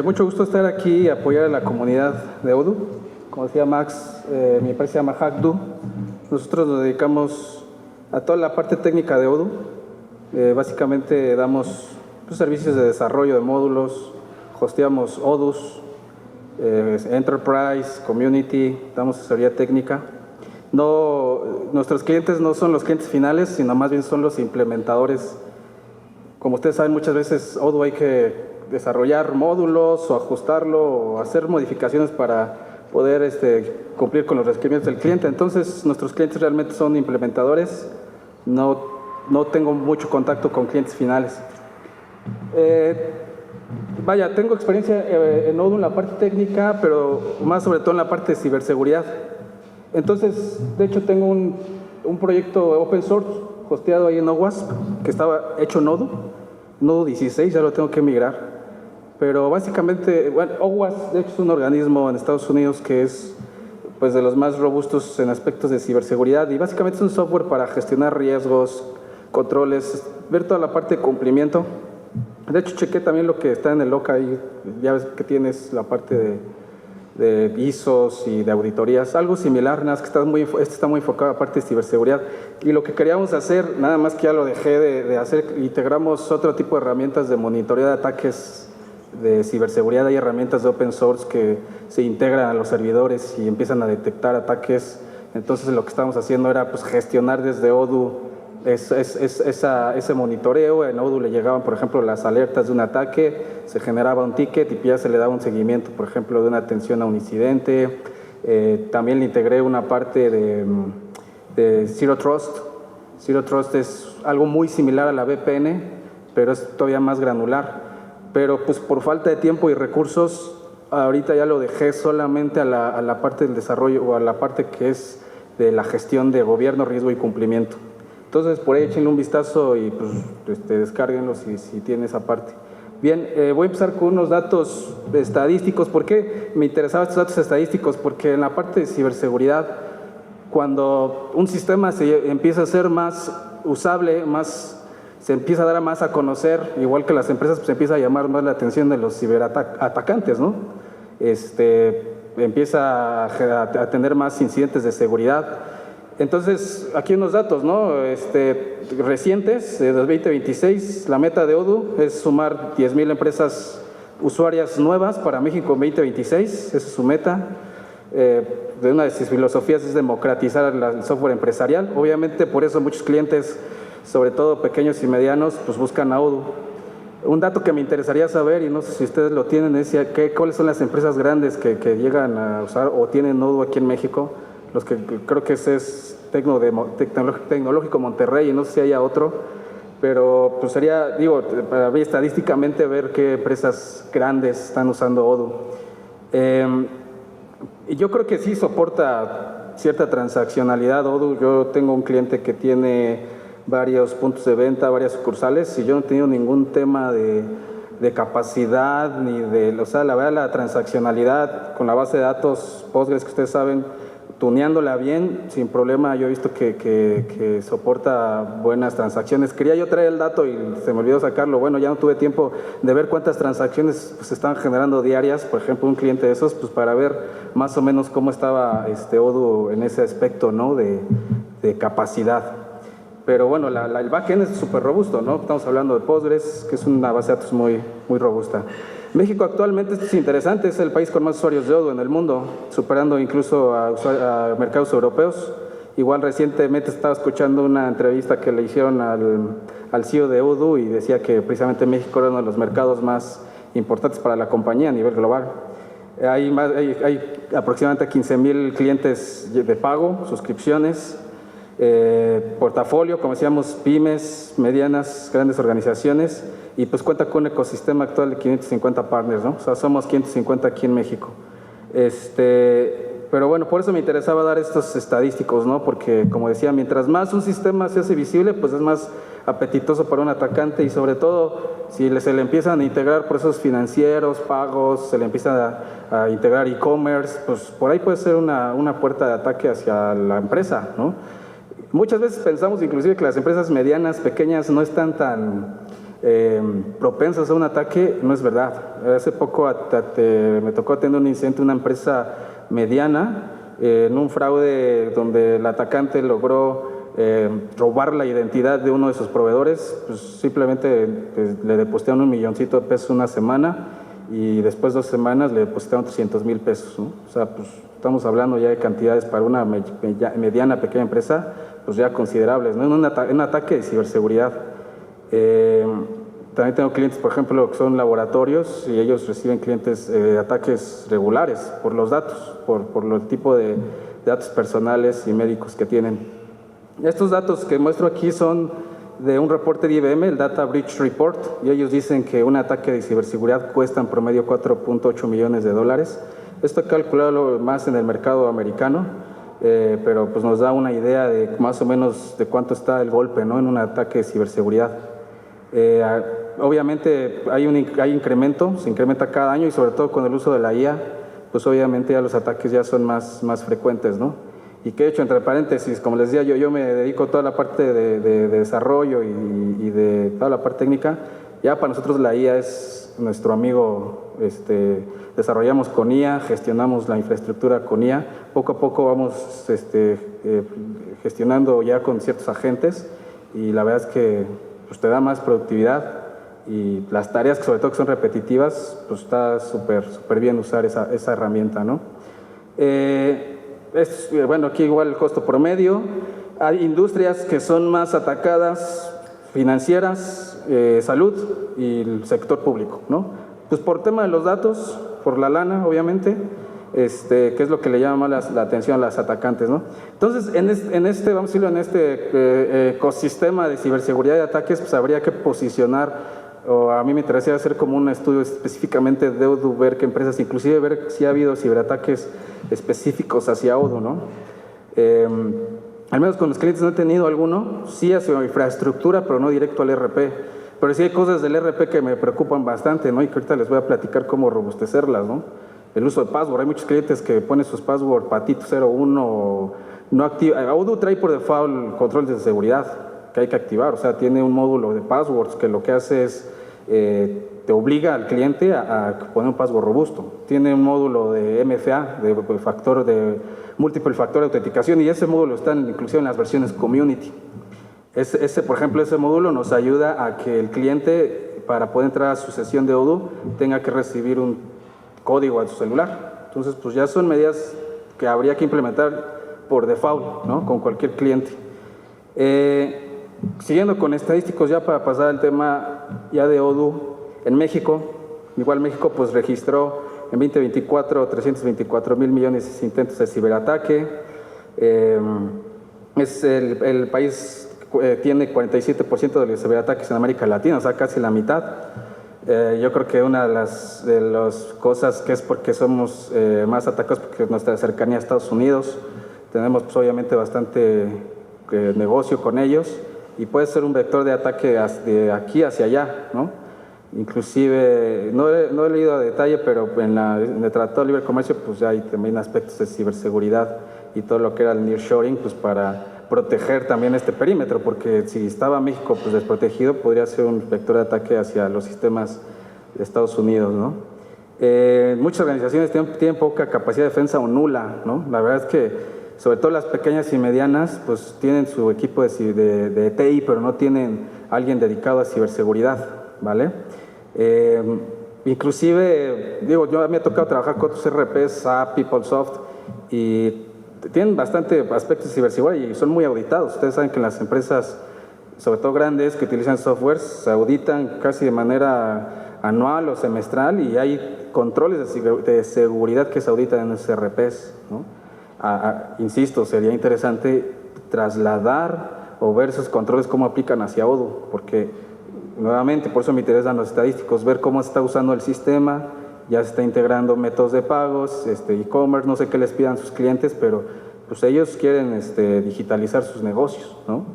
Mucho gusto estar aquí y apoyar a la comunidad de Odoo. Como decía Max, mi empresa se llama Hackdo. Nosotros nos dedicamos a toda la parte técnica de Odoo. Básicamente damos servicios de desarrollo de módulos, hosteamos Odoos, Enterprise, Community, damos asesoría técnica. Nuestros clientes no son los clientes finales, sino más bien son los implementadores. Como ustedes saben, muchas veces Odoo hay que desarrollar módulos o ajustarlo o hacer modificaciones para poder cumplir con los requerimientos del cliente. Entonces, nuestros clientes realmente son implementadores. No tengo mucho contacto con clientes finales. Tengo experiencia en Odoo en la parte técnica, pero más sobre todo en la parte de ciberseguridad. Entonces, de hecho, tengo un proyecto open source hosteado ahí en OWASP, que estaba hecho en Odoo 16, ya lo tengo que migrar. Pero básicamente, OWASP de hecho es un organismo en Estados Unidos que es pues, de los más robustos en aspectos de ciberseguridad y básicamente es un software para gestionar riesgos, controles, ver toda la parte de cumplimiento. De hecho, chequé también lo que está en el LOC ahí, ya ves que tienes la parte de ISOs y de auditorías, algo similar, nada más que está muy enfocado a la parte de ciberseguridad. Y lo que queríamos hacer, nada más que ya lo dejé de hacer, integramos otro tipo de herramientas de monitoreo de ataques de ciberseguridad. Hay herramientas de open source que se integran a los servidores y empiezan a detectar ataques. Entonces lo que estábamos haciendo era pues, gestionar desde Odoo ese monitoreo. En Odoo le llegaban, por ejemplo, las alertas de un ataque, se generaba un ticket y ya se le daba un seguimiento, por ejemplo, de una atención a un incidente. También le integré una parte de Zero Trust. Zero Trust es algo muy similar a la VPN, pero es todavía más granular. Pero pues por falta de tiempo y recursos, ahorita ya lo dejé solamente a la parte del desarrollo o a la parte que es de la gestión de gobierno, riesgo y cumplimiento. Entonces, por ahí échenle un vistazo y pues, descárguenlo si tienen esa parte. Bien, voy a empezar con unos datos estadísticos. ¿Por qué me interesaban estos datos estadísticos? Porque en la parte de ciberseguridad, cuando un sistema se empieza a ser más usable, se empieza a dar más a conocer, igual que las empresas, pues empieza a llamar más la atención de los ciberatacantes, ¿no? Empieza a tener más incidentes de seguridad. Entonces, aquí unos datos, ¿no? Recientes, de 2026, la meta de Odoo es sumar 10,000 empresas usuarias nuevas para México en 2026, esa es su meta. De una de sus filosofías es democratizar el software empresarial. Obviamente, por eso muchos clientes, sobre todo pequeños y medianos, pues buscan a Odoo. Un dato que me interesaría saber, y no sé si ustedes lo tienen, es cuáles son las empresas grandes que llegan a usar o tienen Odoo aquí en México. Los que creo que ese es Tecnológico Monterrey, y no sé si haya otro, pero pues sería, para ver estadísticamente ver qué empresas grandes están usando Odoo. Y yo creo que sí soporta cierta transaccionalidad Odoo. Yo tengo un cliente que tiene varios puntos de venta, varias sucursales, y yo no he tenido ningún tema de capacidad, la verdad, la transaccionalidad con la base de datos Postgres que ustedes saben, tuneándola bien, sin problema. Yo he visto que soporta buenas transacciones. Quería yo traer el dato y se me olvidó sacarlo. Bueno, ya no tuve tiempo de ver cuántas transacciones se están generando diarias, por ejemplo, un cliente de esos, pues para ver más o menos cómo estaba Odoo en ese aspecto, ¿no? de capacidad. Pero bueno, el backend es súper robusto, ¿no? Estamos hablando de Postgres, que es una base de datos muy, muy robusta. México actualmente, esto es interesante, es el país con más usuarios de Odoo en el mundo, superando incluso a mercados europeos. Igual recientemente estaba escuchando una entrevista que le hicieron al CEO de Odoo y decía que precisamente México era uno de los mercados más importantes para la compañía a nivel global. Hay aproximadamente 15,000 clientes de pago, suscripciones, portafolio, como decíamos, pymes, medianas, grandes organizaciones, y pues cuenta con un ecosistema actual de 550 partners, ¿no? O sea, somos 550 aquí en México. Pero bueno, por eso me interesaba dar estos estadísticos, ¿no? Porque, como decía, mientras más un sistema se hace visible, pues es más apetitoso para un atacante, y sobre todo, si se le empiezan a integrar procesos financieros, pagos, se le empieza a integrar e-commerce, pues por ahí puede ser una puerta de ataque hacia la empresa, ¿no? Muchas veces pensamos inclusive que las empresas medianas, pequeñas, no están tan propensas a un ataque, no es verdad. Hace poco me tocó atender un incidente en una empresa mediana, en un fraude donde el atacante logró robar la identidad de uno de sus proveedores. Pues simplemente le depositaron $1 milloncito de pesos una semana y después 2 semanas le depositaron 300,000 pesos, ¿no? O sea, pues estamos hablando ya de cantidades para una mediana, pequeña empresa, pues ya considerables, ¿no? Un ataque de ciberseguridad. También tengo clientes, por ejemplo, que son laboratorios y ellos reciben clientes ataques regulares por los datos, por el tipo de datos personales y médicos que tienen. Estos datos que muestro aquí son de un reporte de IBM, el Data Breach Report, y ellos dicen que un ataque de ciberseguridad cuesta en promedio $4.8 millones. Esto calculado más en el mercado americano, pero pues nos da una idea de más o menos de cuánto está el golpe, ¿no?, en un ataque de ciberseguridad. Obviamente hay incremento, se incrementa cada año y sobre todo con el uso de la IA, pues obviamente ya los ataques ya son más frecuentes, ¿no? Y que he hecho, entre paréntesis, como les decía, yo me dedico a toda la parte de desarrollo y de toda la parte técnica. Ya para nosotros la IA es nuestro amigo, desarrollamos con IA, gestionamos la infraestructura con IA, poco a poco vamos gestionando ya con ciertos agentes y la verdad es que pues, te da más productividad y las tareas que sobre todo que son repetitivas, pues está súper bien usar esa herramienta, ¿no? Bueno, aquí igual el costo promedio. Hay industrias que son más atacadas, financieras, salud y el sector público, ¿no? Pues por tema de los datos, por la lana, obviamente, que es lo que le llama más la atención a los atacantes, ¿no? Entonces, vamos a decirlo, en este ecosistema de ciberseguridad y ataques, pues habría que posicionar, o a mí me interesaría hacer como un estudio específicamente de Odoo, ver qué empresas, inclusive ver si ha habido ciberataques específicos hacia Odoo, ¿no? Al menos con los clientes no he tenido alguno, sí hacia infraestructura, pero no directo al ERP. Pero sí hay cosas del ERP que me preocupan bastante, ¿no? Y que ahorita les voy a platicar cómo robustecerlas, ¿no? El uso de password, hay muchos clientes que ponen sus password patito 01 o no activa. Odoo trae por default controles de seguridad que hay que activar, o sea, tiene un módulo de passwords que lo que hace es te obliga al cliente a poner un password robusto. Tiene un módulo de MFA, de múltiple factor de autenticación, y ese módulo está inclusive en las versiones community. Por ejemplo, ese módulo nos ayuda a que el cliente, para poder entrar a su sesión de Odoo, tenga que recibir un código a su celular. Entonces, pues ya son medidas que habría que implementar por default, ¿no?, con cualquier cliente. Siguiendo con estadísticos, ya para pasar al tema ya de Odoo, en México, igual México pues registró en 2024 $324,000 millones de intentos de ciberataque. Es el país tiene 47% de los ciberataques en América Latina, o sea, casi la mitad. Yo creo que una de las cosas que es porque somos más atacados porque nuestra cercanía a Estados Unidos, tenemos pues obviamente bastante negocio con ellos y puede ser un vector de ataque de aquí hacia allá, ¿no? Inclusive, no he leído a detalle, pero en el Tratado de Libre Comercio pues ya hay también aspectos de ciberseguridad y todo lo que era el nearshoring, pues para proteger también este perímetro, porque si estaba México pues desprotegido, podría ser un vector de ataque hacia los sistemas de Estados Unidos, ¿no? Muchas organizaciones tienen poca capacidad de defensa o nula, ¿no? La verdad es que sobre todo las pequeñas y medianas pues tienen su equipo de TI, pero no tienen alguien dedicado a ciberseguridad, ¿vale? Inclusive, digo, yo me ha tocado trabajar con otros RPs, SAP, PeopleSoft, y tienen bastante aspectos de ciberseguridad y son muy auditados. Ustedes saben que en las empresas, sobre todo grandes, que utilizan softwares, se auditan casi de manera anual o semestral y hay controles de seguridad que se auditan en esos RPs, ¿no? Insisto, sería interesante trasladar o ver esos controles cómo aplican hacia Odoo, porque nuevamente, por eso me interesan los estadísticos, ver cómo está usando el sistema, ya se está integrando métodos de pagos, e-commerce, no sé qué les pidan sus clientes, pero pues ellos quieren digitalizar sus negocios, ¿no?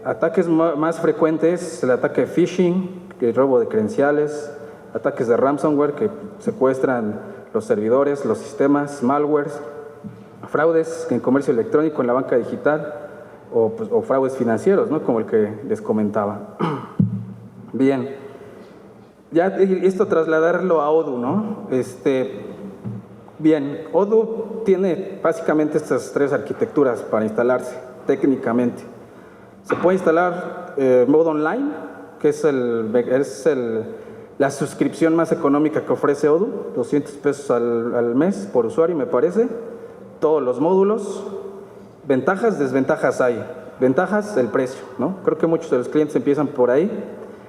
Ataques más frecuentes, el ataque de phishing, el robo de credenciales, ataques de ransomware que secuestran los servidores, los sistemas, malwares, fraudes en comercio electrónico, en la banca digital o fraudes financieros, ¿no? Como el que les comentaba. Bien, ya esto trasladarlo a Odoo, ¿no? Bien, Odoo tiene básicamente estas tres arquitecturas para instalarse técnicamente. Se puede instalar modo online, que es la suscripción más económica que ofrece Odoo, 200 pesos al mes por usuario, me parece. Todos los módulos. Ventajas, desventajas hay. Ventajas, el precio, ¿no? Creo que muchos de los clientes empiezan por ahí.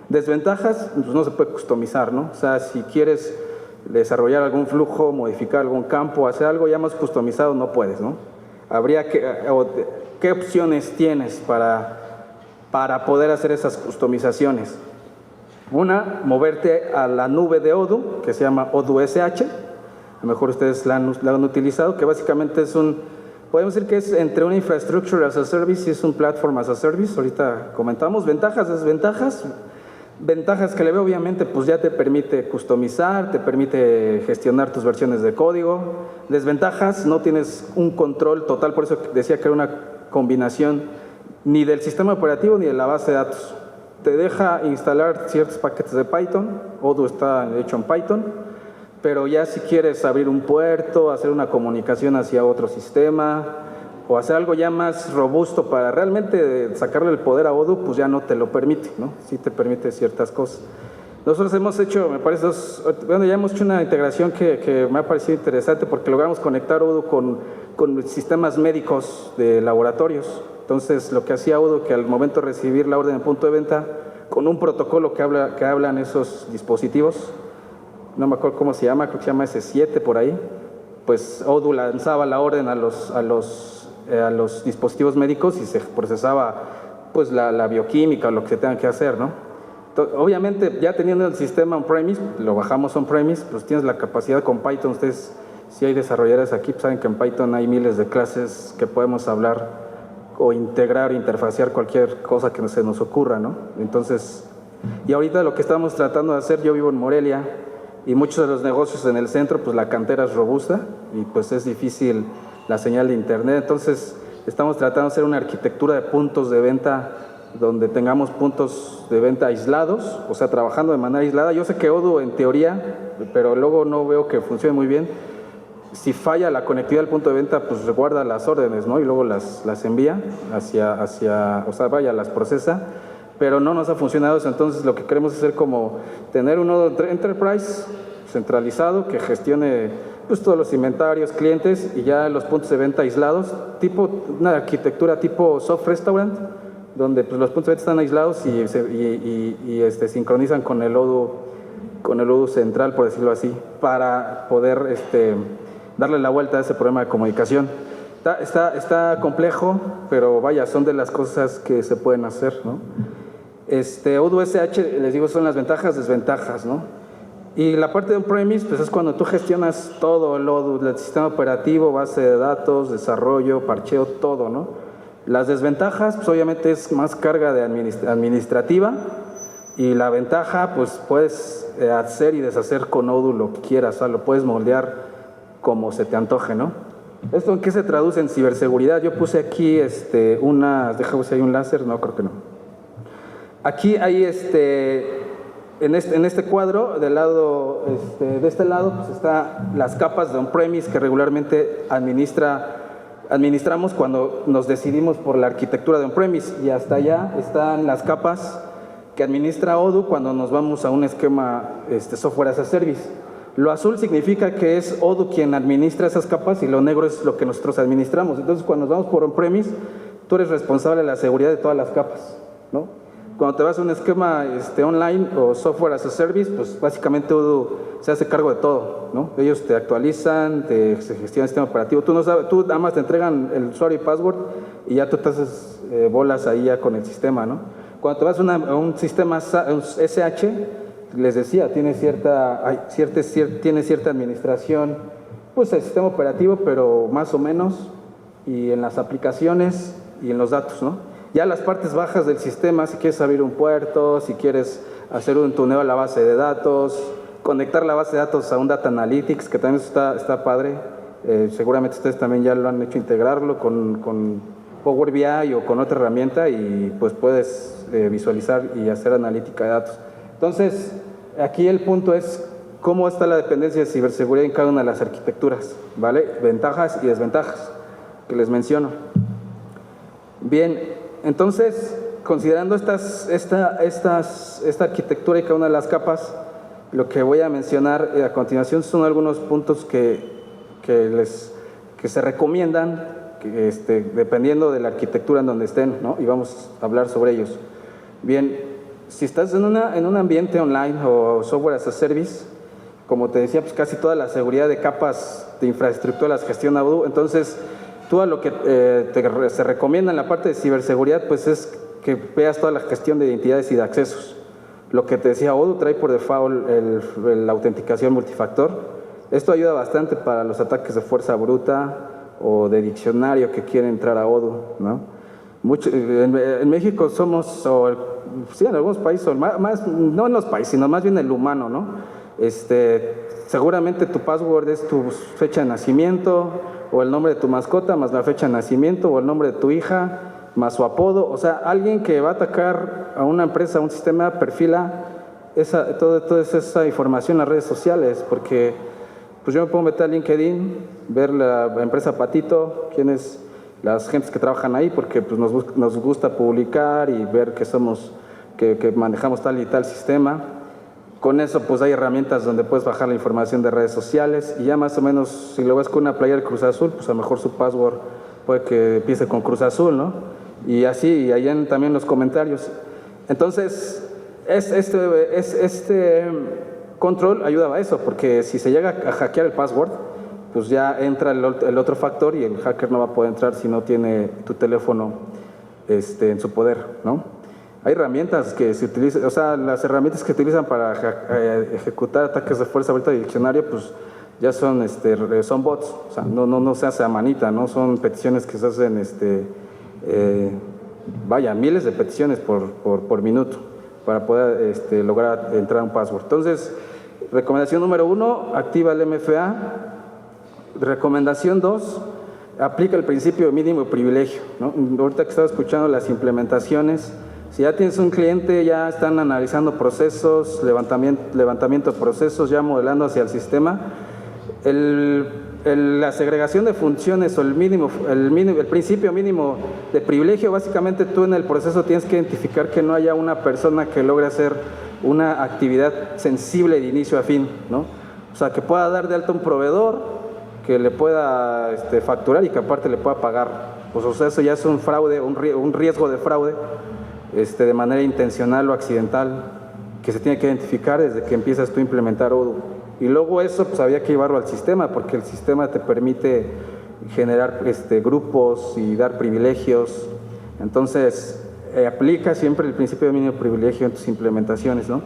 Desventajas, pues no se puede customizar, ¿no? O sea, si quieres desarrollar algún flujo, modificar algún campo, hacer algo ya más customizado, no puedes, ¿no? ¿Qué opciones tienes para poder hacer esas customizaciones? Una, moverte a la nube de Odoo, que se llama Odoo SH. A lo mejor ustedes la han utilizado, que básicamente podemos decir que es entre una infrastructure as a service y es un platform as a service. Ahorita comentamos ventajas, desventajas. Ventajas que le veo, obviamente, pues ya te permite customizar, te permite gestionar tus versiones de código. Desventajas, no tienes un control total, por eso decía que era una combinación ni del sistema operativo ni de la base de datos. Te deja instalar ciertos paquetes de Python, Odoo está hecho en Python, pero ya si quieres abrir un puerto, hacer una comunicación hacia otro sistema, o hacer algo ya más robusto para realmente sacarle el poder a Odoo, pues ya no te lo permite, ¿no? Sí te permite ciertas cosas. Nosotros hemos hecho, me parece, ya hemos hecho una integración que me ha parecido interesante porque logramos conectar Odoo con sistemas médicos de laboratorios. Entonces, lo que hacía Odoo, que al momento de recibir la orden en punto de venta, con un protocolo que hablan esos dispositivos, no me acuerdo cómo se llama, creo que se llama S7 por ahí, pues Odoo lanzaba la orden a los dispositivos médicos y se procesaba pues la bioquímica o lo que se tenga que hacer, ¿no? Entonces, obviamente, ya teniendo el sistema on-premise, lo bajamos on-premise, pues tienes la capacidad con Python. Ustedes, si hay desarrolladores aquí, pues saben que en Python hay miles de clases que podemos hablar o integrar, interfacear cualquier cosa que se nos ocurra, ¿no? Entonces, y ahorita lo que estamos tratando de hacer, yo vivo en Morelia y muchos de los negocios en el centro, pues la cantera es robusta y pues es difícil la señal de internet. Entonces, estamos tratando de hacer una arquitectura de puntos de venta donde tengamos puntos de venta aislados, o sea, trabajando de manera aislada. Yo sé que Odoo en teoría, pero luego no veo que funcione muy bien. Si falla la conectividad del punto de venta, pues guarda las órdenes, ¿no? Y luego las envía o sea, las procesa, pero no nos ha funcionado eso. Entonces, lo que queremos es hacer como tener un nodo enterprise centralizado que gestione pues todos los inventarios, clientes y ya los puntos de venta aislados, tipo una arquitectura tipo soft restaurant, donde pues los puntos de venta están aislados y sincronizan con el Odoo central, por decirlo así, para poder darle la vuelta a ese problema de comunicación. Está complejo, pero vaya, son de las cosas que se pueden hacer, ¿no? Odoo SH, les digo, son las ventajas, desventajas, ¿no? Y la parte de on-premise, pues es cuando tú gestionas todo el Odoo, el sistema operativo, base de datos, desarrollo, parcheo, todo, ¿no? Las desventajas, pues obviamente es más carga de administrativa, y la ventaja, pues puedes hacer y deshacer con Odoo lo que quieras, o sea, lo puedes moldear como se te antoje, ¿no? ¿Esto en qué se traduce? En ciberseguridad. Yo puse aquí déjame ver si hay un láser, no, creo que no. Aquí hay en este cuadro, del lado, de este lado, pues está las capas de on-premise que regularmente administramos cuando nos decidimos por la arquitectura de on-premise, y hasta allá están las capas que administra Odoo cuando nos vamos a un esquema software as a service. Lo azul significa que es Odoo quien administra esas capas y lo negro es lo que nosotros administramos. Entonces, cuando nos vamos por on-premise, tú eres responsable de la seguridad de todas las capas, ¿no? Cuando te vas a un esquema online o software as a service, pues básicamente Odoo se hace cargo de todo, ¿no? Ellos te actualizan, se gestiona el sistema operativo. Tú nada más te entregan el usuario y password y ya tú te haces bolas ahí ya con el sistema, ¿no? Cuando te vas a un sistema SH, les decía, tiene cierta administración, pues el sistema operativo, pero más o menos, y en las aplicaciones y en los datos, ¿no? Ya las partes bajas del sistema, si quieres abrir un puerto, si quieres hacer un tuneo a la base de datos, conectar la base de datos a un Data Analytics, que también está padre. Seguramente ustedes también ya lo han hecho, integrarlo con Power BI o con otra herramienta y pues puedes visualizar y hacer analítica de datos. Entonces, aquí el punto es cómo está la dependencia de ciberseguridad en cada una de las arquitecturas, ¿vale? Ventajas y desventajas que les menciono. Bien, entonces, considerando esta arquitectura y cada una de las capas, lo que voy a mencionar a continuación son algunos puntos que se recomiendan, dependiendo de la arquitectura en donde estén, ¿no? Y vamos a hablar sobre ellos. Bien, si estás en un ambiente online o software as a service, como te decía, pues casi toda la seguridad de capas de infraestructura las gestiona Odoo. Entonces, tú a lo que se recomienda en la parte de ciberseguridad, pues es que veas toda la gestión de identidades y de accesos. Lo que te decía, Odoo trae por default la autenticación multifactor. Esto ayuda bastante para los ataques de fuerza bruta o de diccionario que quieren entrar a Odoo, ¿no? En México somos, sí, en algunos países, no en los países, sino más bien el humano, ¿no? Seguramente tu password es tu fecha de nacimiento, o el nombre de tu mascota, más la fecha de nacimiento, o el nombre de tu hija, más su apodo. O sea, alguien que va a atacar a una empresa, a un sistema, perfila toda esa información en las redes sociales, porque pues yo me puedo meter a LinkedIn, ver la empresa Patito, quiénes las gentes que trabajan ahí, porque pues nos gusta publicar y ver que manejamos tal y tal sistema. Con eso pues hay herramientas donde puedes bajar la información de redes sociales y ya más o menos si lo ves con una playera del Cruz Azul, pues a lo mejor su password puede que empiece con Cruz Azul, ¿no? Y así, y ahí también los comentarios. Entonces, este control ayuda a eso, porque si se llega a hackear el password, pues ya entra el otro factor y el hacker no va a poder entrar si no tiene tu teléfono en su poder, ¿no? Hay herramientas que se utilizan, o sea, las herramientas que utilizan para ejecutar ataques de fuerza bruta de diccionario, pues ya son bots, o sea, no se hace a manita, ¿no? Son peticiones que se hacen, miles de peticiones por minuto para poder lograr entrar a un password. Entonces, recomendación número 1, activa el MFA. Recomendación 2, aplica el principio mínimo privilegio, ¿no? Ahorita que estaba escuchando las implementaciones, si ya tienes un cliente, ya están analizando procesos, levantamiento de procesos, ya modelando hacia el sistema, la segregación de funciones o el principio mínimo de privilegio, básicamente tú en el proceso tienes que identificar que no haya una persona que logre hacer una actividad sensible de inicio a fin, ¿no? O sea, que pueda dar de alta un proveedor, que le pueda facturar y que aparte le pueda pagar. Pues, o sea, eso ya es un fraude, un riesgo de fraude de manera intencional o accidental que se tiene que identificar desde que empiezas tú a implementar Odoo. Y luego eso pues había que llevarlo al sistema, porque el sistema te permite generar grupos y dar privilegios. Entonces, aplica siempre el principio de mínimo privilegio en tus implementaciones, ¿no?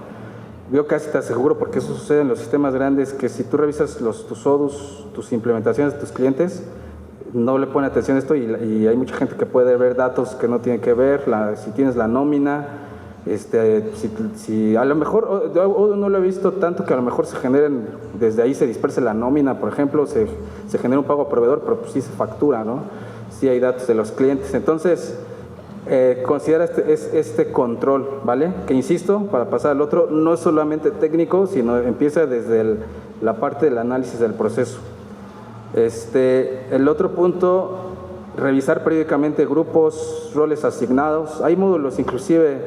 Yo casi te aseguro, porque eso sucede en los sistemas grandes, que si tú revisas tus Odoos, tus implementaciones de tus clientes, no le pone atención a esto y hay mucha gente que puede ver datos que no tienen que ver, si tienes la nómina, si a lo mejor, Odoo no lo he visto tanto que a lo mejor se generen, desde ahí se disperse la nómina, por ejemplo, se genera un pago a proveedor, pero pues sí se factura, ¿no? Sí hay datos de los clientes. Entonces, considera este control, ¿vale? Que insisto, para pasar al otro, no es solamente técnico, sino empieza desde la parte del análisis del proceso. El otro punto, revisar periódicamente grupos, roles asignados. Hay módulos, inclusive,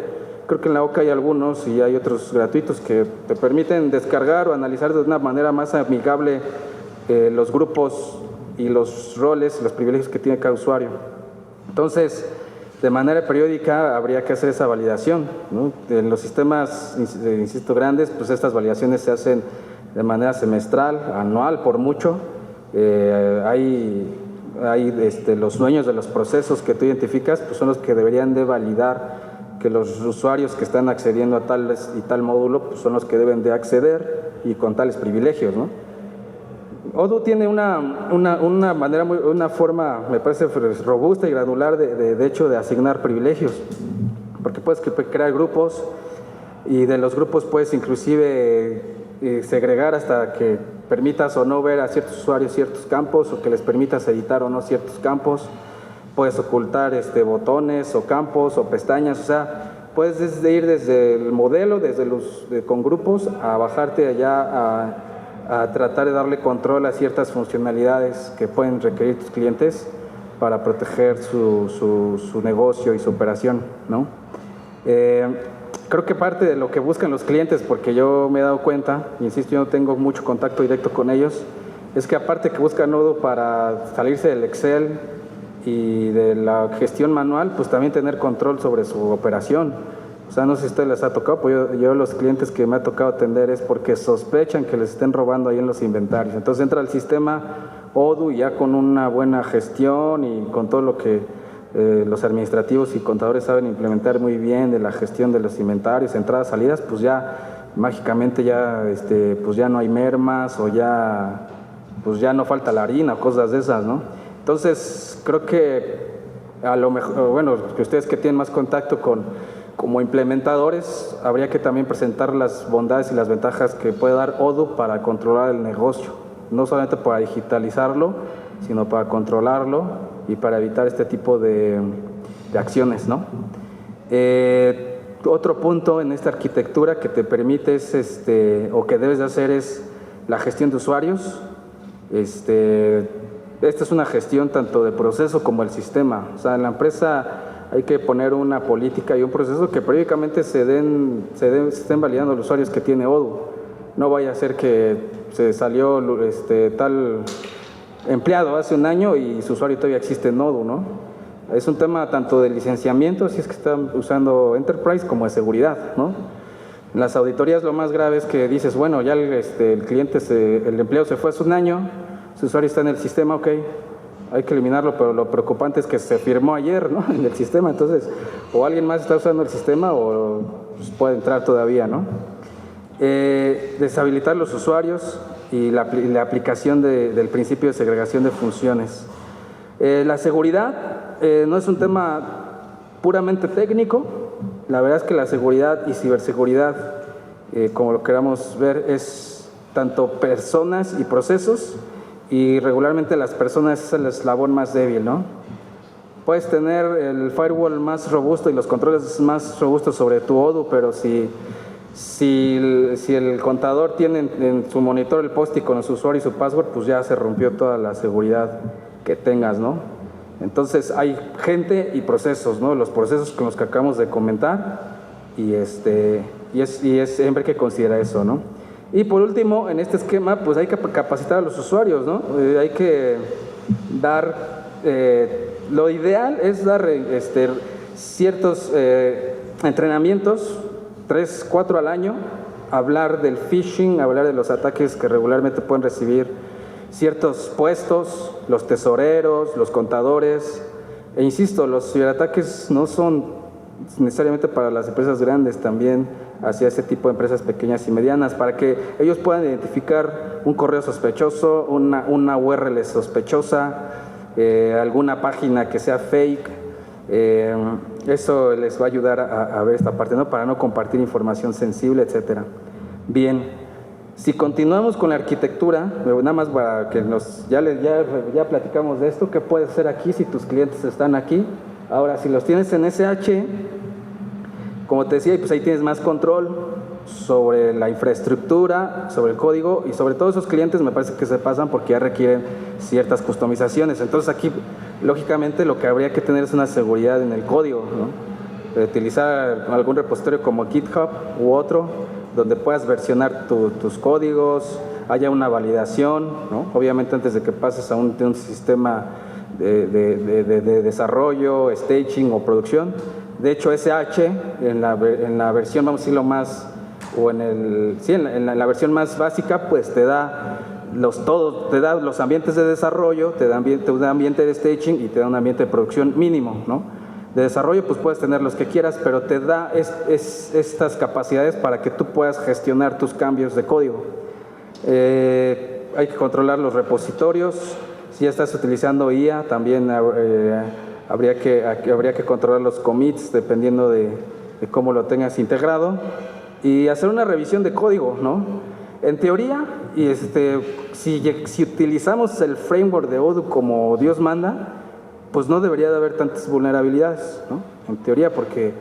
creo que en la OCA hay algunos y hay otros gratuitos que te permiten descargar o analizar de una manera más amigable los grupos y los roles, los privilegios que tiene cada usuario. Entonces, de manera periódica habría que hacer esa validación, ¿no? En los sistemas, insisto, grandes, pues estas validaciones se hacen de manera semestral, anual por mucho. Hay los dueños de los procesos que tú identificas, pues son los que deberían de validar que los usuarios que están accediendo a tal y tal módulo, pues son los que deben de acceder y con tales privilegios, ¿no? Odoo tiene una forma, me parece, robusta y granular de hecho de asignar privilegios, porque puedes crear grupos y de los grupos puedes inclusive segregar hasta que permitas o no ver a ciertos usuarios ciertos campos o que les permitas editar o no ciertos campos. puedes ocultar botones o campos o pestañas, o sea, puedes ir desde el modelo, con grupos, a bajarte allá a tratar de darle control a ciertas funcionalidades que pueden requerir tus clientes para proteger su negocio y su operación, ¿no? Creo que parte de lo que buscan los clientes, porque yo me he dado cuenta, insisto, yo no tengo mucho contacto directo con ellos, es que aparte que buscan Odoo para salirse del Excel y de la gestión manual, pues también tener control sobre su operación. O sea, no sé si a ustedes les ha tocado, pues yo los clientes que me ha tocado atender es porque sospechan que les estén robando ahí en los inventarios. Entonces entra al sistema Odoo ya con una buena gestión y con todo lo que los administrativos y contadores saben implementar muy bien de la gestión de los inventarios, entradas, salidas, pues ya mágicamente ya, pues ya no hay mermas o ya, pues ya no falta la harina o cosas de esas, ¿no? Entonces creo que a lo mejor, bueno, que ustedes que tienen más contacto como implementadores, habría que también presentar las bondades y las ventajas que puede dar Odoo para controlar el negocio, no solamente para digitalizarlo, sino para controlarlo y para evitar este tipo de acciones, ¿no? Otro punto en esta arquitectura que te permite o que debes de hacer es la gestión de usuarios. Esta es una gestión tanto de proceso como del sistema. O sea, en la empresa hay que poner una política y un proceso que periódicamente se estén validando los usuarios que tiene Odoo. No vaya a ser que se salió tal empleado hace un año y su usuario todavía existe en Odoo, ¿no? Es un tema tanto de licenciamiento, si es que están usando Enterprise, como de seguridad, ¿no? En las auditorías lo más grave es que dices, bueno, ya el cliente, el empleado se fue hace un año, su usuario está en el sistema, ok, hay que eliminarlo, pero lo preocupante es que se firmó ayer, ¿no? En el sistema, entonces, o alguien más está usando el sistema o pues, puede entrar todavía, ¿no? Deshabilitar los usuarios y la aplicación del principio de segregación de funciones. La seguridad no es un tema puramente técnico. La verdad es que la seguridad y ciberseguridad, como lo queramos ver, es tanto personas y procesos, y regularmente las personas es el eslabón más débil, ¿no? Puedes tener el firewall más robusto y los controles más robustos sobre tu Odoo, pero si el contador tiene en su monitor el post-it con su usuario y su password, pues ya se rompió toda la seguridad que tengas, ¿no? Entonces hay gente y procesos, ¿no? Los procesos con los que acabamos de comentar y siempre hay que considerar eso, ¿no? Y por último, en este esquema, pues hay que capacitar a los usuarios, ¿no? Hay que dar, lo ideal es dar ciertos entrenamientos, 3, 4 al año, hablar del phishing, hablar de los ataques que regularmente pueden recibir ciertos puestos, los tesoreros, los contadores. E insisto, los ciberataques no son necesariamente para las empresas grandes, también hacia ese tipo de empresas pequeñas y medianas, para que ellos puedan identificar un correo sospechoso, una URL sospechosa, alguna página que sea fake. Eso les va a ayudar a ver esta parte, ¿no? Para no compartir información sensible, etcétera. Bien, si continuamos con la arquitectura, nada más para que ya platicamos de esto, ¿qué puedes hacer aquí si tus clientes están aquí? Ahora, si los tienes en SH, como te decía, pues ahí tienes más control sobre la infraestructura, sobre el código, y sobre todo esos clientes me parece que se pasan porque ya requieren ciertas customizaciones. Entonces aquí, lógicamente, lo que habría que tener es una seguridad en el código, ¿no? De utilizar algún repositorio como GitHub u otro, donde puedas versionar tus códigos, haya una validación, ¿no? Obviamente antes de que pases a un sistema de desarrollo, staging o producción. De hecho, SH en la versión, vamos a decirlo más, o en la versión más básica, pues te da los ambientes de desarrollo, te da un ambiente de staging y te da un ambiente de producción mínimo, ¿no? De desarrollo, pues puedes tener los que quieras, pero te da estas capacidades para que tú puedas gestionar tus cambios de código. Hay que controlar los repositorios. Si ya estás utilizando IA, también habría que controlar los commits dependiendo de cómo lo tengas integrado, y hacer una revisión de código, ¿no? En teoría, si utilizamos el framework de Odoo como Dios manda, pues no debería de haber tantas vulnerabilidades, ¿no? En teoría, porque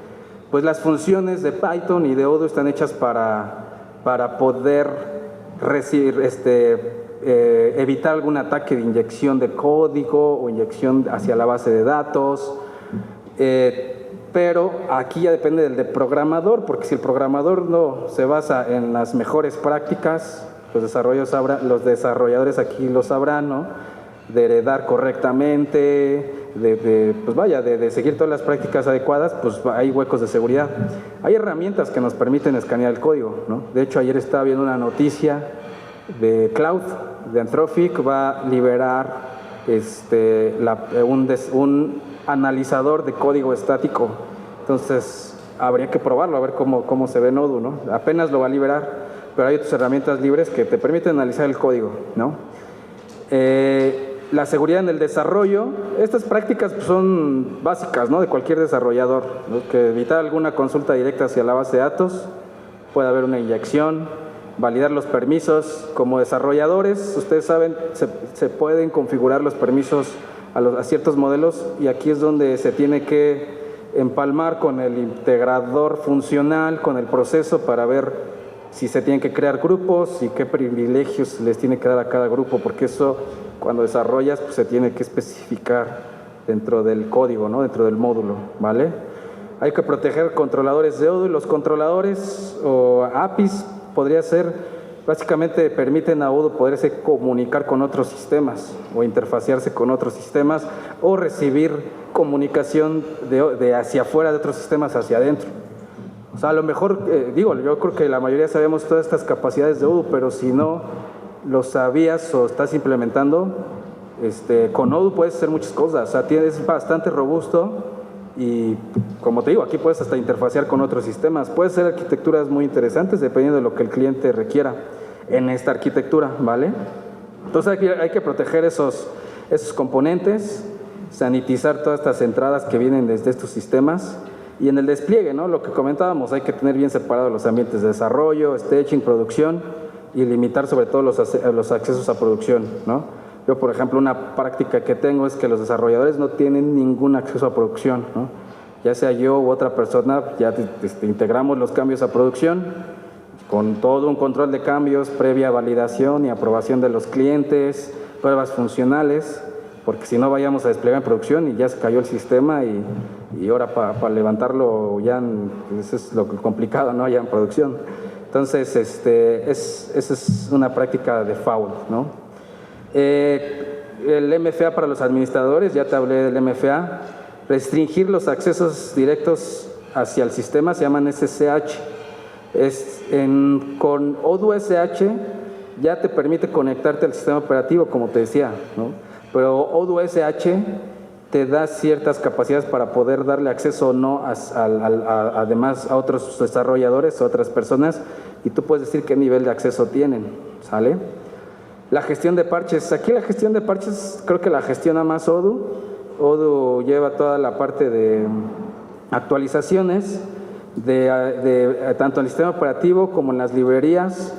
pues las funciones de Python y de Odoo están hechas para poder evitar algún ataque de inyección de código o inyección hacia la base de datos, pero aquí ya depende del programador, porque si el programador no se basa en las mejores prácticas, los desarrolladores aquí lo sabrán, ¿no? De heredar correctamente, de seguir todas las prácticas adecuadas, pues hay huecos de seguridad. Hay herramientas que nos permiten escanear el código, ¿no? De hecho, ayer estaba viendo una noticia de Cloud, de Anthropic, va a liberar un analizador de código estático. Entonces, habría que probarlo, a ver cómo se ve en Odoo, ¿no? Apenas lo va a liberar, pero hay otras herramientas libres que te permiten analizar el código, ¿no? La seguridad en el desarrollo, estas prácticas pues, son básicas, ¿no? De cualquier desarrollador, ¿no? Que evitar alguna consulta directa hacia la base de datos, puede haber una inyección, validar los permisos. Como desarrolladores, ustedes saben, se pueden configurar los permisos a ciertos modelos, y aquí es donde se tiene que empalmar con el integrador funcional, con el proceso, para ver si se tienen que crear grupos y qué privilegios les tiene que dar a cada grupo, porque eso cuando desarrollas pues, se tiene que especificar dentro del código, ¿no? Dentro del módulo, ¿vale? Hay que proteger controladores de Odoo. Los controladores o APIs podría ser, básicamente permiten a Odoo poderse comunicar con otros sistemas o interfacearse con otros sistemas o recibir comunicación de hacia afuera de otros sistemas hacia adentro. O sea, a lo mejor, yo creo que la mayoría sabemos todas estas capacidades de Odoo, pero si no lo sabías o estás implementando, con Odoo puedes hacer muchas cosas. O sea, es bastante robusto y, como te digo, aquí puedes hasta interfacear con otros sistemas. Puedes hacer arquitecturas muy interesantes dependiendo de lo que el cliente requiera en esta arquitectura, ¿vale? Entonces hay que proteger esos componentes, sanitizar todas estas entradas que vienen desde estos sistemas. Y en el despliegue, ¿no? Lo que comentábamos, hay que tener bien separados los ambientes de desarrollo, staging, producción, y limitar sobre todo los accesos a producción, ¿no? Yo, por ejemplo, una práctica que tengo es que los desarrolladores no tienen ningún acceso a producción, ¿no? Ya sea yo u otra persona, ya integramos los cambios a producción con todo un control de cambios, previa validación y aprobación de los clientes, pruebas funcionales, porque si no vayamos a desplegar en producción y ya se cayó el sistema y ahora para levantarlo ya, eso es lo complicado, ¿no? Ya en producción. Entonces, esa es una práctica de FAUL, ¿no? El MFA para los administradores, ya te hablé del MFA. Restringir los accesos directos hacia el sistema, se llaman SSH. Con Odoo SSH ya te permite conectarte al sistema operativo, como te decía, ¿no? Pero Odoo SSH te da ciertas capacidades para poder darle acceso o no además a otros desarrolladores, a otras personas, y tú puedes decir qué nivel de acceso tienen, ¿sale? La gestión de parches. Aquí la gestión de parches creo que la gestiona más Odoo. Odoo lleva toda la parte de actualizaciones tanto en el sistema operativo como en las librerías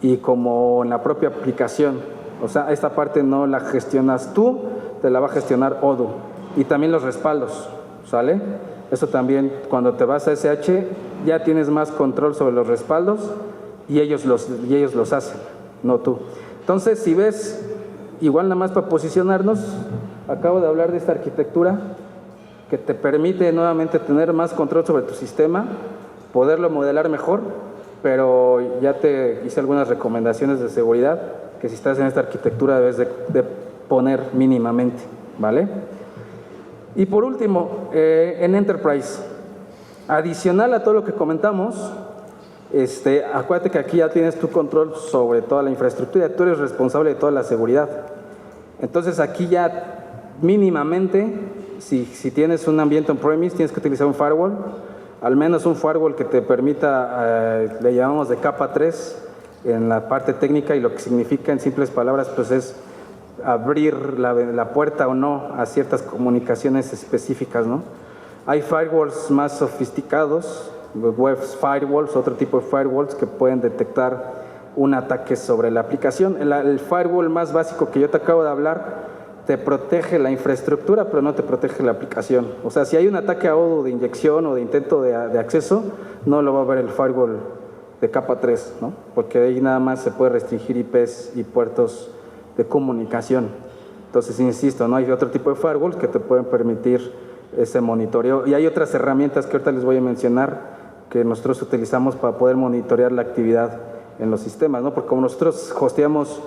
y como en la propia aplicación. O sea, esta parte no la gestionas tú, te la va a gestionar Odoo. Y también los respaldos, ¿sale? Eso también, cuando te vas a SSH, ya tienes más control sobre los respaldos y ellos los hacen, no tú. Entonces, si ves, igual nada más para posicionarnos, acabo de hablar de esta arquitectura que te permite nuevamente tener más control sobre tu sistema, poderlo modelar mejor, pero ya te hice algunas recomendaciones de seguridad que si estás en esta arquitectura debes de poner mínimamente, ¿vale? Y por último, en Enterprise, adicional a todo lo que comentamos, acuérdate que aquí ya tienes tu control sobre toda la infraestructura, tú eres responsable de toda la seguridad. Entonces aquí ya mínimamente, si tienes un ambiente on-premise, tienes que utilizar un firewall, al menos un firewall que te permita, le llamamos de capa 3 en la parte técnica, y lo que significa en simples palabras pues es abrir la puerta o no a ciertas comunicaciones específicas, ¿no? Hay firewalls más sofisticados, web firewalls, otro tipo de firewalls que pueden detectar un ataque sobre la aplicación. El firewall más básico que yo te acabo de hablar te protege la infraestructura, pero no te protege la aplicación. O sea, si hay un ataque a Odoo de inyección o de intento de acceso, no lo va a ver el firewall de capa 3, ¿no? Porque ahí nada más se puede restringir IPs y puertos de comunicación. Entonces, insisto, ¿no? Hay otro tipo de firewalls que te pueden permitir ese monitoreo. Y hay otras herramientas que ahorita les voy a mencionar que nosotros utilizamos para poder monitorear la actividad en los sistemas, ¿no? Porque como nosotros hosteamos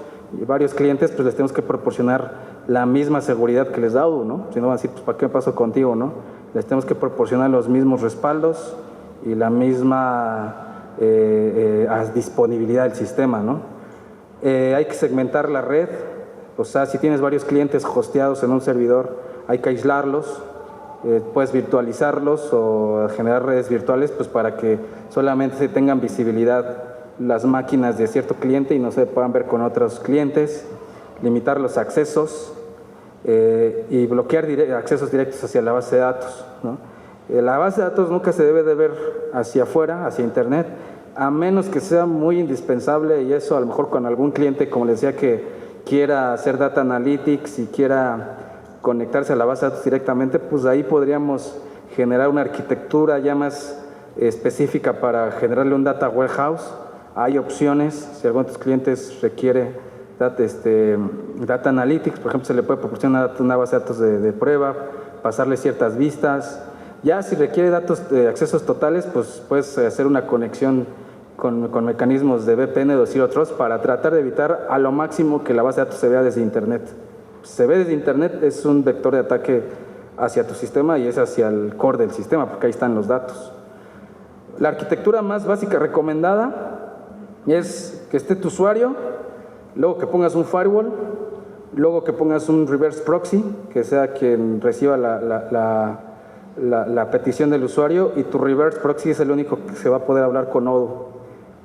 varios clientes, pues les tenemos que proporcionar la misma seguridad que les da Odoo, ¿no? Si no van a decir, pues ¿para qué me paso contigo, no? Les tenemos que proporcionar los mismos respaldos y la misma disponibilidad del sistema, ¿no? Hay que segmentar la red, o sea, si tienes varios clientes hosteados en un servidor, hay que aislarlos, puedes virtualizarlos o generar redes virtuales, pues para que solamente se tengan visibilidad las máquinas de cierto cliente y no se puedan ver con otros clientes, limitar los accesos y bloquear accesos directos hacia la base de datos, ¿no? La base de datos nunca se debe de ver hacia afuera, hacia internet, a menos que sea muy indispensable, y eso a lo mejor con algún cliente, como les decía, que quiera hacer data analytics y quiera conectarse a la base de datos directamente, pues ahí podríamos generar una arquitectura ya más específica para generarle un data warehouse. Hay opciones, si alguno de tus clientes requiere data analytics, por ejemplo, se le puede proporcionar una base de datos de prueba, pasarle ciertas vistas. Ya si requiere datos de accesos totales, pues puedes hacer una conexión con mecanismos de VPN o Zero Trust para tratar de evitar a lo máximo que la base de datos se vea desde Internet. Si se ve desde Internet, es un vector de ataque hacia tu sistema y es hacia el core del sistema, porque ahí están los datos. La arquitectura más básica recomendada es que esté tu usuario, luego que pongas un firewall, luego que pongas un reverse proxy, que sea quien reciba la petición del usuario, y tu reverse proxy es el único que se va a poder hablar con Odoo.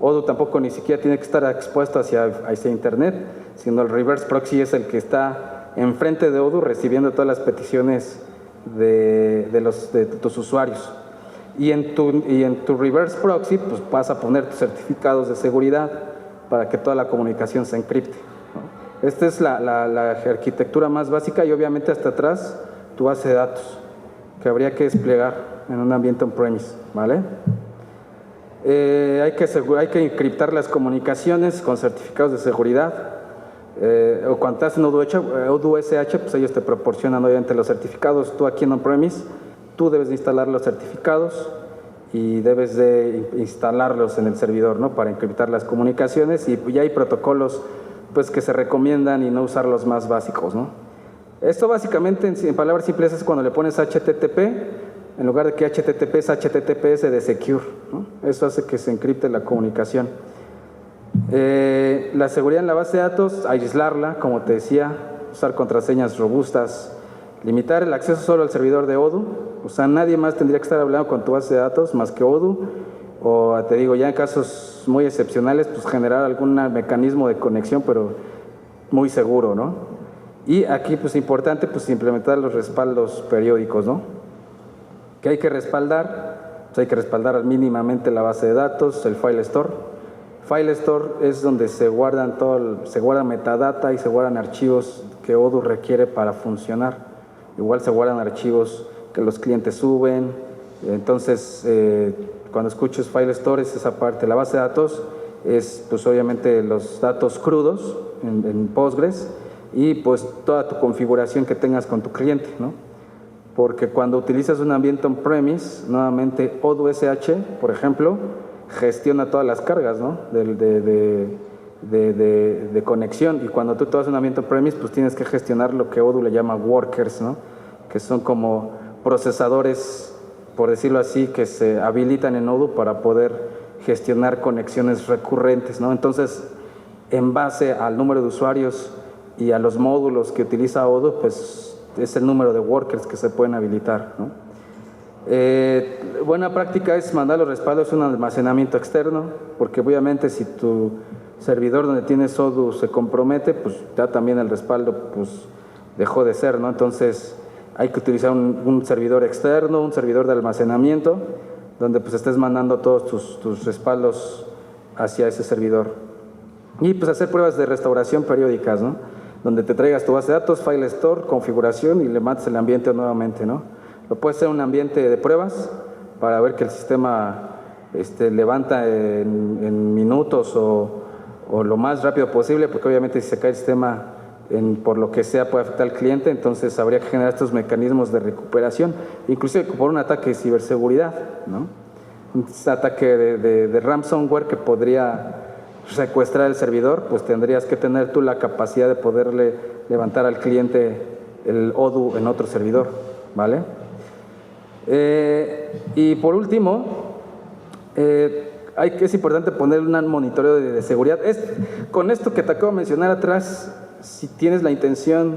Odoo tampoco ni siquiera tiene que estar expuesto hacia Internet, sino el reverse proxy es el que está enfrente de Odoo recibiendo todas las peticiones de tus usuarios. Y en tu reverse proxy, pues vas a poner tus certificados de seguridad para que toda la comunicación se encripte, ¿no? Esta es la arquitectura más básica, y obviamente hasta atrás tu base de datos que habría que desplegar en un ambiente on-premise, ¿vale? Hay que encriptar las comunicaciones con certificados de seguridad. O cuando estás en Odoo SH, pues ellos te proporcionan obviamente los certificados. Tú aquí en on-premise, tú debes de instalar los certificados y debes de instalarlos en el servidor, ¿no? Para encriptar las comunicaciones, y ya hay protocolos pues que se recomiendan y no usar los más básicos, ¿no? Esto básicamente, en palabras simples, es cuando le pones HTTP, en lugar de que HTTP es HTTPS de secure, ¿no? Eso hace que se encripte la comunicación. La seguridad en la base de datos, aislarla, como te decía, usar contraseñas robustas, limitar el acceso solo al servidor de Odoo, o sea, nadie más tendría que estar hablando con tu base de datos más que Odoo, o te digo, ya en casos muy excepcionales, pues generar algún mecanismo de conexión, pero muy seguro, ¿no? Y aquí, pues importante, pues implementar los respaldos periódicos, ¿no? ¿Qué hay que respaldar? Pues hay que respaldar mínimamente la base de datos, el file store. File store es donde se guarda metadata y se guardan archivos que Odoo requiere para funcionar. Igual se guardan archivos que los clientes suben. Entonces, cuando escuches file store es esa parte. La base de datos es, pues obviamente, los datos crudos en Postgres y pues toda tu configuración que tengas con tu cliente, ¿no? Porque cuando utilizas un ambiente on-premise, nuevamente Odoo SH, por ejemplo, gestiona todas las cargas, ¿no? de conexión, y cuando tú te vas a un ambiente on-premise, pues tienes que gestionar lo que Odoo le llama workers, ¿no? Que son como procesadores, por decirlo así, que se habilitan en Odoo para poder gestionar conexiones recurrentes, ¿no? Entonces, en base al número de usuarios y a los módulos que utiliza Odoo, pues es el número de workers que se pueden habilitar, ¿no? Buena práctica es mandar los respaldos a un almacenamiento externo, porque obviamente si tu servidor donde tienes Odoo se compromete, pues ya también el respaldo pues dejó de ser, ¿no? Entonces hay que utilizar un servidor externo, un servidor de almacenamiento, donde pues estés mandando todos tus respaldos hacia ese servidor. Y pues hacer pruebas de restauración periódicas, ¿no? donde te traigas tu base de datos, file store, configuración y le mates el ambiente nuevamente, ¿no? Lo puedes hacer en un ambiente de pruebas para ver que el sistema levanta en minutos o lo más rápido posible, porque obviamente si se cae el sistema por lo que sea puede afectar al cliente, entonces habría que generar estos mecanismos de recuperación, inclusive por un ataque de ciberseguridad, ¿no? Un ataque de ransomware que podría secuestrar el servidor, pues tendrías que tener tú la capacidad de poderle levantar al cliente el ODU en otro servidor, ¿vale? Y por último, es importante poner un monitoreo de seguridad. Con esto que te acabo de mencionar atrás, si tienes la intención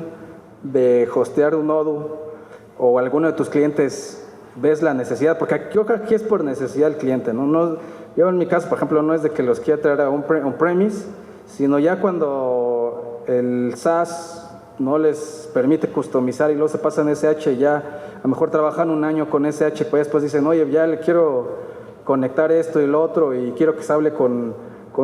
de hostear un nodo o alguno de tus clientes, ves la necesidad, porque aquí es por necesidad del cliente, ¿no? Yo en mi caso, por ejemplo, no es de que los quiera traer a un premise, sino ya cuando el SaaS no les permite customizar y luego se pasan SH, ya a lo mejor trabajan un año con SH, pues después dicen, oye, ya le quiero conectar esto y lo otro y quiero que se hable con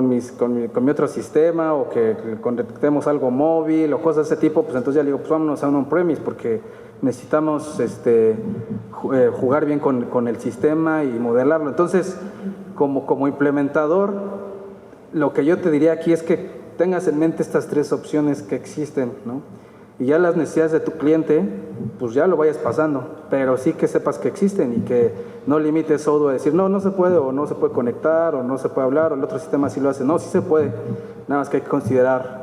mi otro sistema o que conectemos algo móvil o cosas de ese tipo, pues entonces ya le digo, pues vámonos a un on-premise porque necesitamos jugar bien con el sistema y modelarlo. Entonces, como implementador, lo que yo te diría aquí es que tengas en mente estas tres opciones que existen, ¿no? Y ya las necesidades de tu cliente, pues ya lo vayas pasando, pero sí que sepas que existen y que no limites solo a decir, no se puede, o no se puede conectar, o no se puede hablar, o el otro sistema sí lo hace. No, sí se puede, nada más que hay que considerar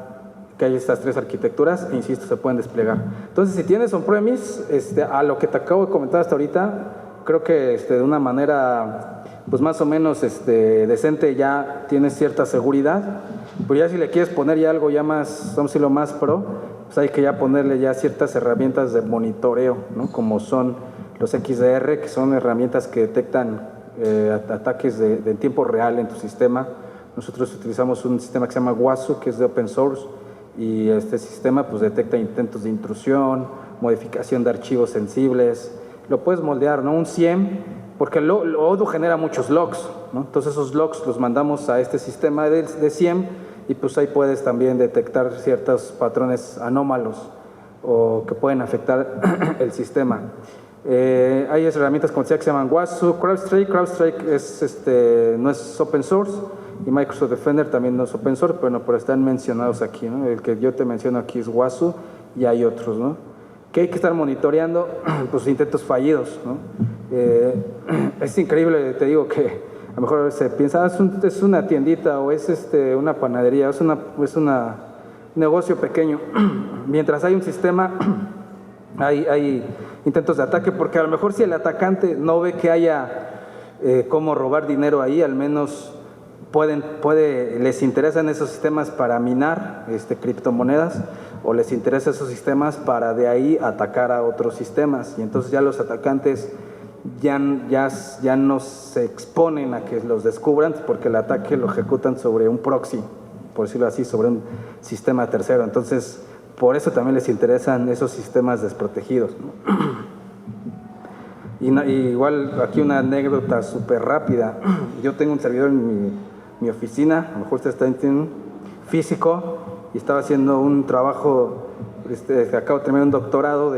que hay estas tres arquitecturas, e insisto, se pueden desplegar. Entonces, si tienes on-premise, a lo que te acabo de comentar hasta ahorita, creo que de una manera, pues más o menos decente ya tienes cierta seguridad, pero ya si le quieres poner ya algo ya más, vamos a decirlo, más pro, pues hay que ya ponerle ya ciertas herramientas de monitoreo, ¿no? Como son los XDR, que son herramientas que detectan ataques de tiempo real en tu sistema. Nosotros utilizamos un sistema que se llama WASU, que es de open source, y este sistema pues detecta intentos de intrusión, modificación de archivos sensibles. Lo puedes moldear, ¿no? Un SIEM, porque el ODU genera muchos logs, ¿no? Entonces esos logs los mandamos a este sistema de SIEM y pues ahí puedes también detectar ciertos patrones anómalos o que pueden afectar el sistema. Hay herramientas, como decía, que se llaman WASU, CrowdStrike. CrowdStrike no es open source, y Microsoft Defender también no es open source, pero están mencionados aquí, ¿no? El que yo te menciono aquí es WASU y hay otros, ¿no? Que hay que estar monitoreando, pues intentos fallidos, ¿no? Es increíble, te digo, que a lo mejor se piensa, es una tiendita o es una panadería, es un negocio pequeño. Mientras hay un sistema, hay intentos de ataque, porque a lo mejor si el atacante no ve que haya cómo robar dinero ahí, al menos les interesan esos sistemas para minar criptomonedas, o les interesan esos sistemas para de ahí atacar a otros sistemas, y entonces ya los atacantes ya no se exponen a que los descubran, porque el ataque lo ejecutan sobre un proxy, por decirlo así, sobre un sistema tercero. Entonces, por eso también les interesan esos sistemas desprotegidos, ¿no? Y igual aquí una anécdota súper rápida. Yo tengo un servidor en mi oficina, a lo mejor usted está en físico, y estaba haciendo un trabajo, acabo de terminar un doctorado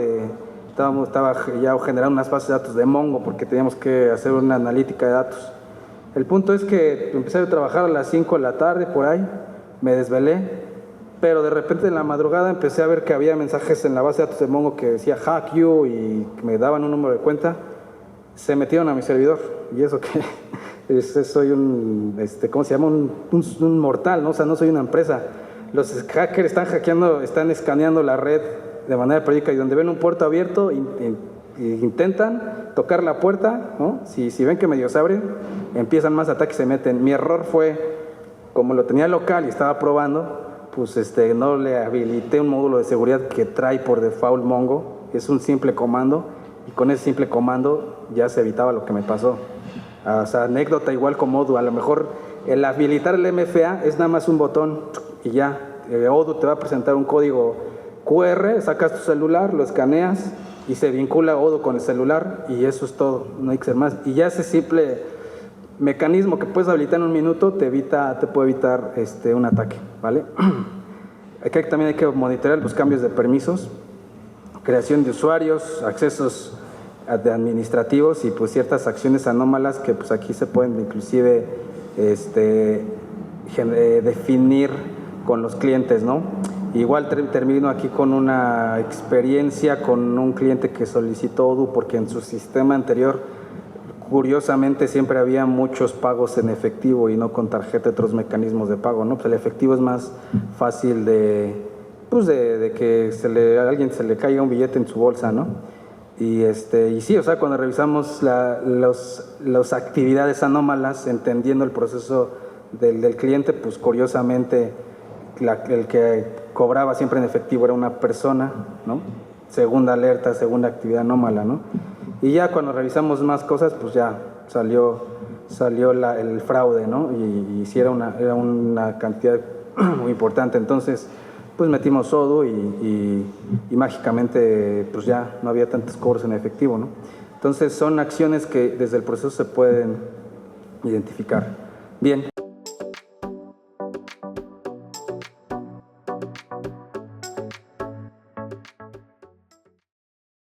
estaba ya generando unas bases de datos de Mongo porque teníamos que hacer una analítica de datos. El punto es que empecé a trabajar a las 5 de la tarde, por ahí, me desvelé, pero de repente en la madrugada empecé a ver que había mensajes en la base de datos de Mongo que decía hack you y que me daban un número de cuenta. Se metieron a mi servidor, y eso que soy ¿cómo se llama? Un mortal, ¿no? O sea, no soy una empresa. Los hackers están hackeando, están escaneando la red de manera periódica, y donde ven un puerto abierto intentan tocar la puerta, ¿no? Si ven que medio se abren, empiezan más ataques, se meten. Mi error fue, como lo tenía local y estaba probando, pues no le habilité un módulo de seguridad que trae por default Mongo. Es un simple comando, y con ese simple comando ya se evitaba lo que me pasó. O sea, anécdota igual con ODU, a lo mejor el habilitar el MFA es nada más un botón y ya. ODU te va a presentar un código QR, sacas tu celular, lo escaneas y se vincula ODU con el celular, y eso es todo, no hay que ser más. Y ya ese simple mecanismo que puedes habilitar en un minuto te puede evitar un ataque, ¿vale? Aquí también hay que monitorear los cambios de permisos, creación de usuarios, accesos administrativos y pues ciertas acciones anómalas que pues aquí se pueden inclusive definir con los clientes, ¿no? Igual termino aquí con una experiencia con un cliente que solicitó ODU porque en su sistema anterior curiosamente siempre había muchos pagos en efectivo y no con tarjeta y otros mecanismos de pago, ¿no? Pues el efectivo es más fácil de que a alguien se le caiga un billete en su bolsa, ¿no? Y sí, o sea, cuando revisamos las actividades anómalas, entendiendo el proceso del cliente, pues curiosamente el que cobraba siempre en efectivo era una persona, ¿no? Segunda alerta, segunda actividad anómala, ¿no? Y ya cuando revisamos más cosas, pues ya salió el fraude, ¿no? Y sí era una cantidad muy importante. Entonces, pues metimos ODU y mágicamente pues ya no había tantos cobros en efectivo, ¿no? Entonces son acciones que desde el proceso se pueden identificar. Bien,